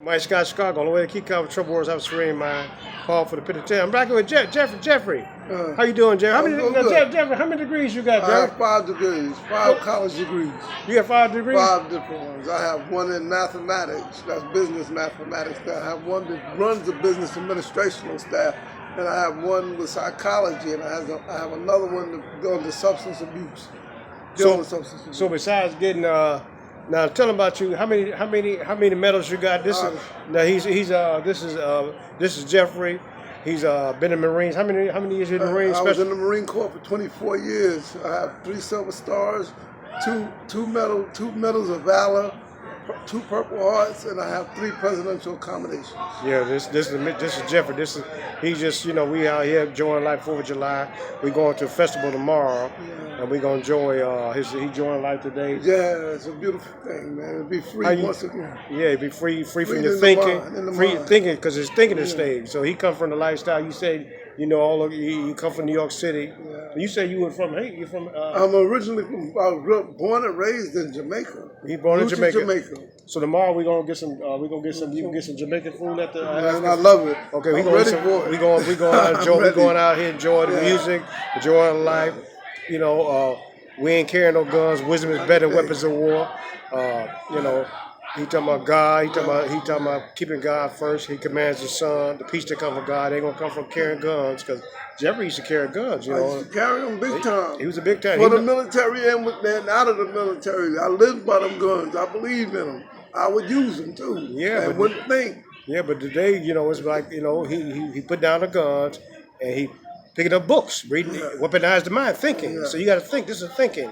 Mike Scott Chicago, on the way to keep cover trouble wars, have a serene mind. Paul for the penitentiary. I'm back with Jeffrey. How you doing, Jeffrey? Jeffrey, how many degrees you got, I Jeffrey? have 5 degrees, college degrees. You got 5 degrees? 5 different ones. I have one in mathematics, that's business mathematics. I have one that runs the business administrational staff, and I have one with psychology, and I have another one that goes to substance abuse. So besides getting now tell him about you. How many medals you got? This is Jeffrey. He's been in the Marines. How many years in the Marines? I was in the Marine Corps for 24 years. I have 3 silver stars, two medals of valor, 2 Purple Hearts, and I have 3 presidential accommodations. Yeah, this is Jeffrey. He's just we out here enjoying life 4th of July. We're going to a festival tomorrow, and we're gonna enjoy he joined life today. Yeah, it's a beautiful thing, man. It'll be free once again. Yeah, be free from your thinking, thinking because his thinking is stayed. So he come from the lifestyle. You say you come from New York City. Yeah. You say you were from you from. I'm originally from. I was born and raised in Jamaica. He born in Jamaica. So tomorrow we're gonna get some. You can get some Jamaican food at the. I love it. Okay, we going out enjoy. We going out here enjoy the music, enjoying life. We ain't carrying no guns. Wisdom is better than weapons of war. He talking about God. He talking about keeping God first. He commands the Son. The peace that comes from God ain't gonna come from carrying guns. Because Jeffrey used to carry guns. I used to carry them big time. He was a big time. For the military and out of the military, I lived by them guns. I believe in them. I would use them too. Yeah, but wouldn't think. Yeah, but today, it's like he put down the guns and he picking up books, reading, weaponize the mind, thinking. Yeah. So you got to think. This is thinking.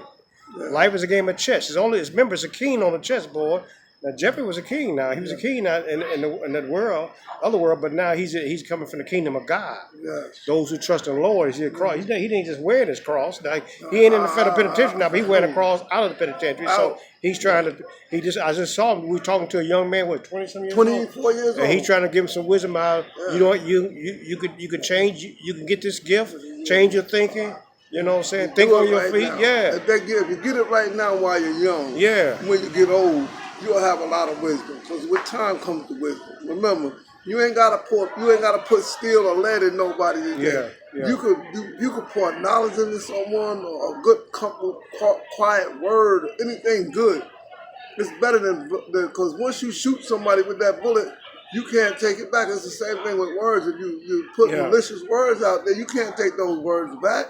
Yeah. Life is a game of chess. His members are keen on the chessboard. Now Jeffrey was a king. Now he was a king in the world, other world, but now he's coming from the kingdom of God. Yes. Those who trust in the Lord, he didn't just wear his cross. Now, he ain't in the federal penitentiary now, but he wearing a cross out of the penitentiary. So he's trying to. I just saw him. We were talking to a young man, 20-some years 24 years old, and he's trying to give him some wisdom out. Yeah. You know what? You can change. You can get this gift, change your thinking. You know what I'm saying? Think on your feet. Now. Yeah. If you get it right now while you're young. Yeah. When you get old, you'll have a lot of wisdom. Because with time comes the wisdom. Remember, you ain't gotta put steel or lead in nobody today. Yeah. You could pour knowledge into someone, or a good couple quiet word, or anything good. It's better than because once you shoot somebody with that bullet, you can't take it back. It's the same thing with words. If you put malicious words out there, you can't take those words back.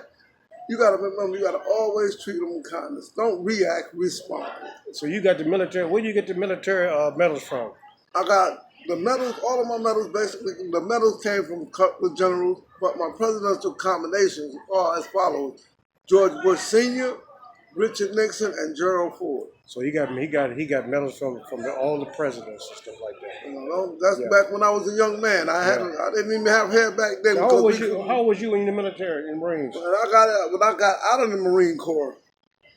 You got to remember, you got to always treat them with kindness. Don't react, respond. So you got the military. Where do you get the military medals from? I got the medals, all of my medals, basically, the medals came from the generals, but my presidential combinations are as follows. George Bush Sr., Richard Nixon, and Gerald Ford. So he got medals from all the presidents and stuff like that. That's back when I was a young man. I didn't even have hair back then. How old was you in the military, in the Marines? When I got out of the Marine Corps,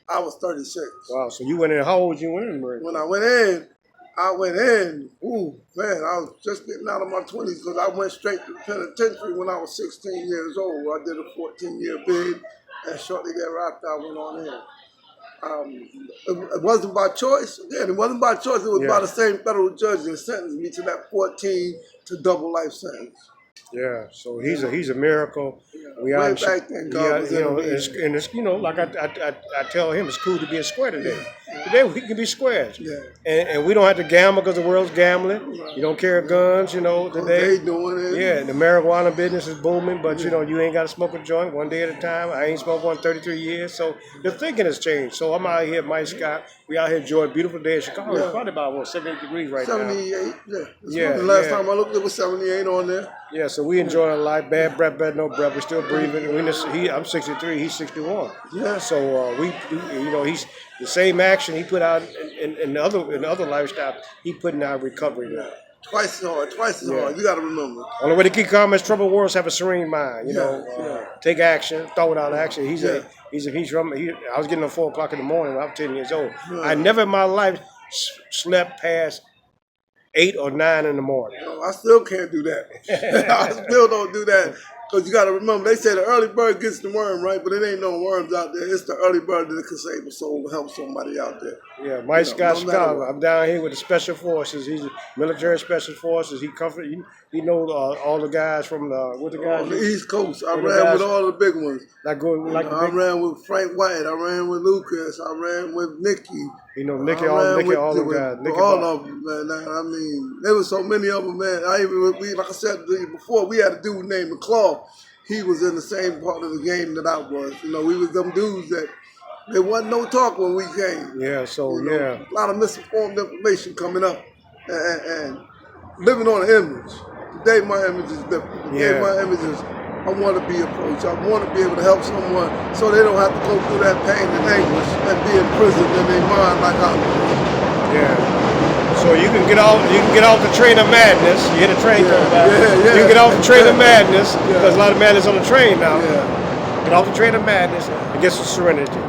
I was 36. Wow. So you went in. How old was you when in the Marines? When I went in. I was just getting out of my 20s because I went straight to the penitentiary when I was 16 years old. I did a 14-year bid, and shortly thereafter I went on in. It wasn't by choice. Again, it wasn't by choice. It was by the same federal judge that sentenced me to that 14 to double life sentence. Yeah, so he's a miracle. Yeah. Way back then, God was like I tell him, it's cool to be a square today. Today we can be squares, and we don't have to gamble because the world's gambling. Right. You don't carry guns, today. They doing it. Yeah, the marijuana business is booming, but you ain't got to smoke a joint one day at a time. I ain't smoked one 33 years, so the thinking has changed. So I'm out here, Mike Scott. We out here enjoying a beautiful day in Chicago. It's probably about 78 degrees right 78, now. The last time I looked, it was 78 on there. Yeah, so we enjoying life. Bad breath, bad no breath. We're still breathing. I'm 63. He's 61. Yeah. So he's the same action he put out in the other lifestyle. He putting out recovery now. Twice as hard. You got to remember. Only way to keep calm is troubled wars have a serene mind. Take action. Thought without action. I was getting up 4 o'clock in the morning when I was 10 years old. Yeah. I never in my life slept past 8 or 9 in the morning. No, I still can't do that. I still don't do that. Because you got to remember, they say the early bird gets the worm, right? But it ain't no worms out there. It's the early bird that can save a soul to help somebody out there. Yeah, Mike Scott no Chicago. I'm down here with the Special Forces. He's military Special Forces. He knows all the guys from what the guys on the East Coast. I the ran guys- with all the big ones. like going like I ran with Frank White. I ran with Lucas. I ran with Nicky. you know Nicky, I all ran with the guys. Nicky all Bob. of them, man. I mean, there was so many of them, man. Like I said to you before, we had a dude named McClaw. He was in the same part of the game that I was. You know, we was them dudes that there wasn't no talk when we came. Yeah, so You know, yeah. a lot of misinformed information coming up, and living on an image. Today my image is different. Today my image is I want to be approached. I want to be able to help someone so they don't have to go through that pain and anguish and be imprisoned in their mind like I was. Yeah. So you can get off the train of madness. You hear the train coming by. Yeah. You can get off the train of madness. There's a lot of madness on the train now. Yeah. Get off the train of madness and get some serenity.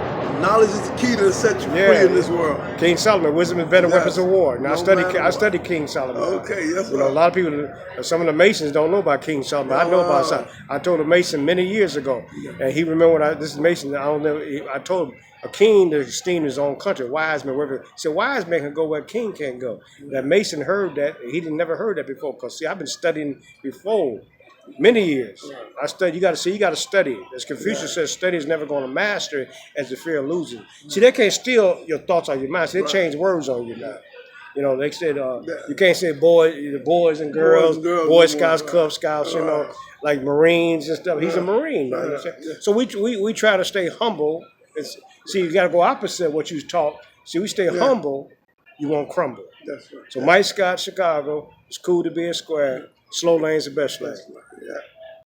Knowledge is the key to set you free in this world. King Solomon, wisdom is better than weapons of war. Now No I study King Solomon. Okay, yes, You know, a lot of people, some of the Masons don't know about King Solomon. I know about Solomon. I told a Mason many years ago, and he remembered when this is Mason. I don't know. I told him a king to esteem his own country. Wise men, wherever. He said, wise men can go where a king can't go. That Mason heard that. He never heard that before. Because see, I've been studying before. Many years. I study. You got to study. As Confucius says, study is never going to master as the fear of losing. See, they can't steal your thoughts on your mind. So they change words on you now. You know, they said you can't say boys and girls, Boy Scouts, Cub Scouts. You know, like Marines and stuff. He's a Marine. You know, so we try to stay humble. See, you got to go opposite what you taught. See, we stay humble. You won't crumble. That's right. So Mike Scott, Chicago. It's cool to be in square. Slow lane's the best lane.